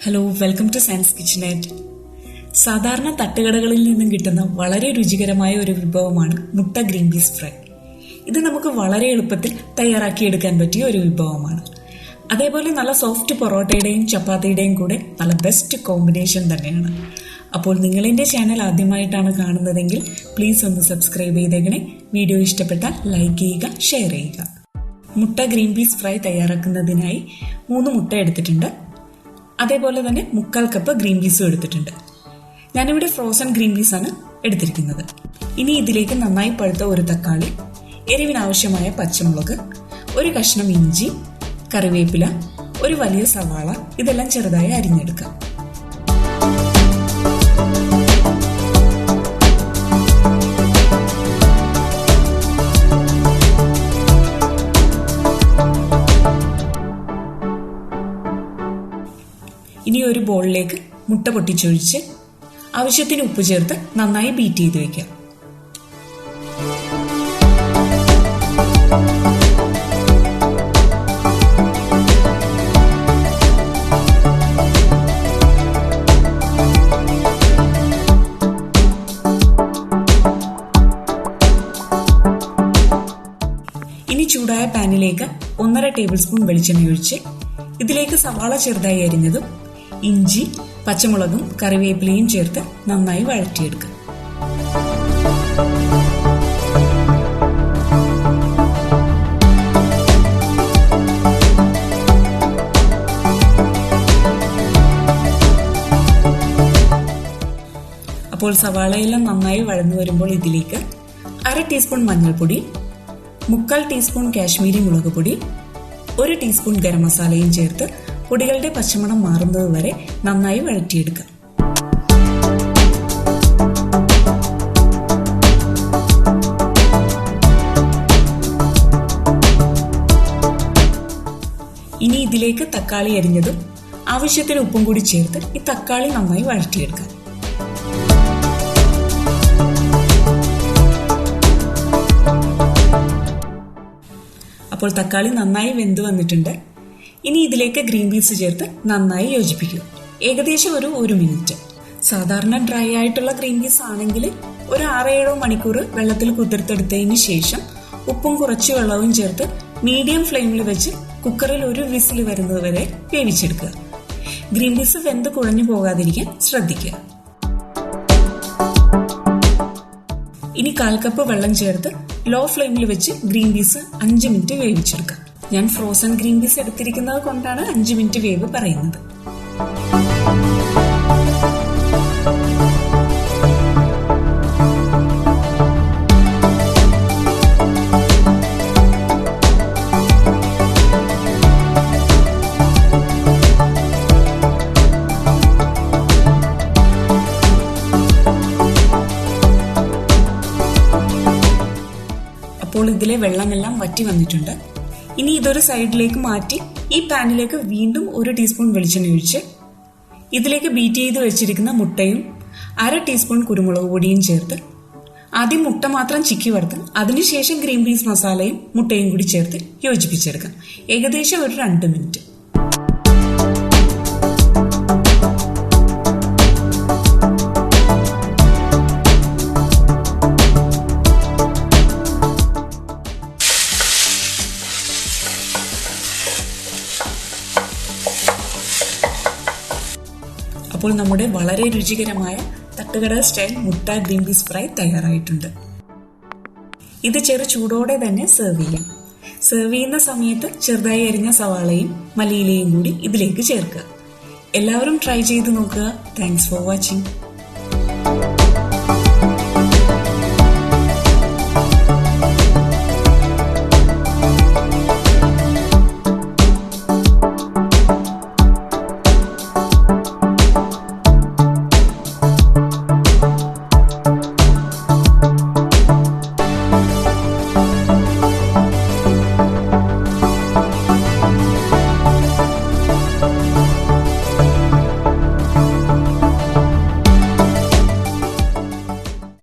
Hello, welcome to science kitchenette. സാധാരണ തട്ടുകടകളിൽ നിന്നും കിട്ടുന്ന വളരെ രുചികരമായ ഒരു വിഭവമാണ് മുട്ട ഗ്രീൻ പീസ് ഫ്രൈ. ഇത് നമുക്ക് വളരെ എളുപ്പത്തിൽ തയ്യാറാക്കിയെടുക്കാൻ പറ്റിയ ഒരു വിഭവമാണ്. അതേപോലെ നല്ല സോഫ്റ്റ് പൊറോട്ടയുടെയും ചപ്പാത്തിയുടെയും കൂടെ നല്ല ബെസ്റ്റ് കോമ്പിനേഷൻ തന്നെയാണ്. അപ്പോൾ നിങ്ങളെൻ്റെ ചാനൽ ആദ്യമായിട്ടാണ് കാണുന്നതെങ്കിൽ പ്ലീസ് ഒന്ന് സബ്സ്ക്രൈബ് ചെയ്തേക്കണേ. വീഡിയോ ഇഷ്ടപ്പെട്ടാൽ ലൈക്ക് ചെയ്യുക, ഷെയർ ചെയ്യുക. മുട്ട ഗ്രീൻ പീസ് ഫ്രൈ തയ്യാറാക്കുന്നതിനായി 3 മുട്ട എടുത്തിട്ടുണ്ട്. അതേപോലെ തന്നെ 1/4 കപ്പ് ഗ്രീൻ പീസും എടുത്തിട്ടുണ്ട്. ഞാനിവിടെ ഫ്രോസൺ ഗ്രീൻ പീസാണ് എടുത്തിരിക്കുന്നത്. ഇനി ഇതിലേക്ക് നന്നായി പഴുത്ത ഒരു തക്കാളി, എരിവിനാവശ്യമായ പച്ചമുളക്, ഒരു കഷ്ണം ഇഞ്ചി, കറിവേപ്പില, ഒരു വലിയ സവാള, ഇതെല്ലാം ചെറുതായി അരിഞ്ഞെടുക്കാം. ഇനി ഒരു ബോളിലേക്ക് മുട്ട പൊട്ടിച്ചൊഴിച്ച് ആവശ്യത്തിന് ഉപ്പ് ചേർത്ത് നന്നായി ബീറ്റ് ചെയ്ത് വയ്ക്കാം. ഇനി ചൂടായ പാനിലേക്ക് 1.5 ടേബിൾ സ്പൂൺ വെളിച്ചെണ്ണ ഒഴിച്ച് ഇതിലേക്ക് സവാള ചെറുതായി അരിഞ്ഞതും ഇഞ്ചി, പച്ചമുളകും കറിവേപ്പിലയും ചേർത്ത് നന്നായി വഴറ്റിയെടുക്കുക. അപ്പോൾ സവാളയെല്ലാം നന്നായി വഴന്നു വരുമ്പോൾ ഇതിലേക്ക് 1/2 ടീസ്പൂൺ മഞ്ഞൾപ്പൊടി, 1/4 ടീസ്പൂൺ കാശ്മീരി മുളക് പൊടി, 1 ടീസ്പൂൺ ഗരം മസാലയും ചേർത്ത് പൊടികളുടെ പച്ചമണം മാറുന്നത് വരെ നന്നായി വഴറ്റിയെടുക്കാം. ഇനി ഇതിലേക്ക് തക്കാളി അരിഞ്ഞതും ആവശ്യത്തിന് ഉപ്പും കൂടി ചേർത്ത് ഈ തക്കാളി നന്നായി വഴറ്റിയെടുക്കാം. അപ്പോൾ തക്കാളി നന്നായി വെന്ത് വന്നിട്ടുണ്ട്. ഇനി ഇതിലേക്ക് ഗ്രീൻ പീസ് ചേർത്ത് നന്നായി യോജിപ്പിക്കുക. ഏകദേശം ഒരു 1 മിനിറ്റ്. സാധാരണ ഡ്രൈ ആയിട്ടുള്ള ഗ്രീൻ പീസ് ആണെങ്കിൽ ഒരു 6-7 മണിക്കൂർ വെള്ളത്തിൽ കുതിർത്തെടുത്തതിന് ശേഷം ഉപ്പും കുറച്ച് വെള്ളവും ചേർത്ത് മീഡിയം ഫ്ലെയിമിൽ വെച്ച് കുക്കറിൽ ഒരു വിസിൽ വരുന്നത് വരെ വേവിച്ചെടുക്കുക. ഗ്രീൻ പീസ് വെന്ത് കുഴഞ്ഞു പോകാതിരിക്കാൻ ശ്രദ്ധിക്കുക. ഇനി 1/4 കപ്പ് വെള്ളം ചേർത്ത് ലോ ഫ്ലെയിമിൽ വെച്ച് ഗ്രീൻ പീസ് 5 മിനിറ്റ് വേവിച്ചെടുക്കാം. ഞാൻ ഫ്രോസൺ ഗ്രീൻ പീസ് എടുത്തിരിക്കുന്നത് കൊണ്ടാണ് 5 മിനിറ്റ് വേവ് പറയുന്നത്. അപ്പോൾ ഇതിലെ വെള്ളമെല്ലാം വറ്റി വന്നിട്ടുണ്ട്. ഇനി ഇതൊരു സൈഡിലേക്ക് മാറ്റി ഈ പാനിലേക്ക് വീണ്ടും 1 ടീസ്പൂൺ വെളിച്ചെണ്ണ ഒഴിച്ച് ഇതിലേക്ക് ബീറ്റ് ചെയ്ത് വെച്ചിരിക്കുന്ന മുട്ടയും 1/2 ടീസ്പൂൺ കുരുമുളക് പൊടിയും ചേർത്ത് ആദ്യം മുട്ട മാത്രം ചിക്കി വറുത്ത് അതിനുശേഷം ഗ്രീൻ പീസ് മസാലയും മുട്ടയും കൂടി ചേർത്ത് യോജിപ്പിച്ചെടുക്കാം. ഏകദേശം ഒരു 2 മിനിറ്റ്. അപ്പോൾ നമ്മുടെ വളരെ രുചികരമായ തട്ടുകട സ്റ്റൈൽ മുട്ട ഗ്രീൻ പീസ് ഫ്രൈ തയ്യാറായിട്ടുണ്ട്. ഇത് ചെറു ചൂടോടെ തന്നെ സെർവ് ചെയ്യാം. സെർവ് ചെയ്യുന്ന സമയത്ത് ചെറുതായി അരിഞ്ഞ സവാളയും മല്ലിയിലയും കൂടി ഇതിലേക്ക് ചേർക്കുക. എല്ലാവരും ട്രൈ ചെയ്ത് നോക്കുക. Thanks for watching.